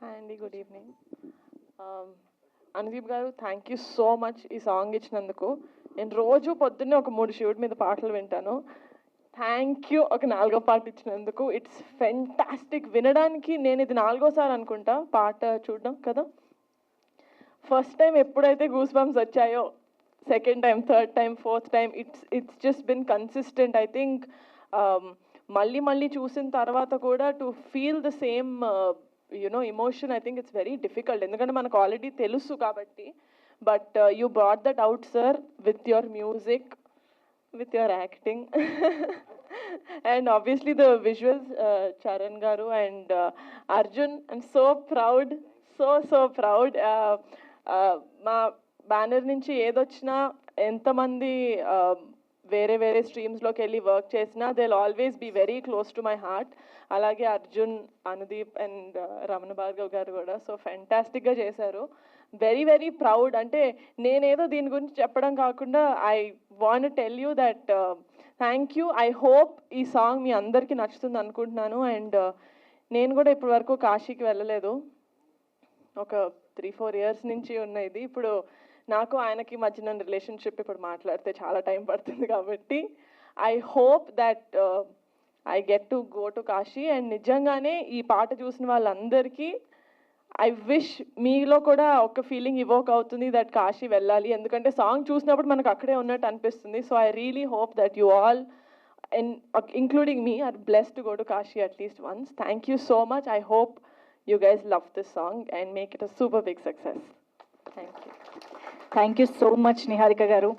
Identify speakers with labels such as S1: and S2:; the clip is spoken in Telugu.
S1: హాయ్ అండి, గుడ్ ఈవినింగ్. అనుదీప్ గారు, థ్యాంక్ యూ సో మచ్ ఈ సాంగ్ ఇచ్చినందుకు. నేను రోజు పొద్దున్నే ఒక 3 శివుడి మీద పాటలు వింటాను. థ్యాంక్ యూ ఒక 4వ పాట ఇచ్చినందుకు. It's fantastic. వినడానికి నేను ఇది 4గోసారి అనుకుంటా పాట చూడడం కదా. ఫస్ట్ టైం ఎప్పుడైతే గూస్ బంప్స్ వచ్చాయో, second time, third time, fourth time, it's just been consistent. I think మళ్ళీ మళ్ళీ చూసిన తర్వాత కూడా to feel the same emotion, I think it's very difficult. ఎందుకంటే మనకు ఆల్రెడీ తెలుసు కాబట్టి. But you brought that out sir with your music, with your acting. And obviously the visuals, Charan garu and Arjun, I'm so proud, so proud. మా బ్యానర్ నుంచి ఏదొచ్చినా, ఎంతమంది వేరే వేరే స్ట్రీమ్స్లోకి వెళ్ళి వర్క్ చేసినా, they will always be very close to my heart. అలాగే అర్జున్, అనుదీప్ అండ్ రమణ భార్గవ్ గారు కూడా సో ఫెంటాస్టిక్గా చేశారు. Very very proud. అంటే నేనేదో దీని గురించి చెప్పడం కాకుండా I want tell you that thank you. I hope ఈ సాంగ్ మీ అందరికీ నచ్చుతుంది అనుకుంటున్నాను. అండ్ నేను కూడా ఇప్పటి వరకు కాశీకి వెళ్ళలేదు. ఒక 3-4 ఇయర్స్ నుంచి ఉన్న ఇది. ఇప్పుడు నాకు ఆయనకి మధ్యన రిలేషన్షిప్ ఇప్పుడు మాట్లాడితే చాలా టైం పడుతుంది కాబట్టి I hope that I get to go to Kashi. And నిజంగానే ఈ పాట చూసిన వాళ్ళందరికీ ఐ విష్ మీలో కూడా ఒక ఫీలింగ్ ఇవోక్ అవుతుంది దట్ కాశీ వెళ్ళాలి. ఎందుకంటే సాంగ్ చూసినప్పుడు మనకు అక్కడే ఉన్నట్టు అనిపిస్తుంది. So I really hope that you all and including me are blessed to go to Kashi at least once. Thank you so much. I hope you guys love this song and make it a super big success. Thank you.
S2: Thank you so much, Niharika garu.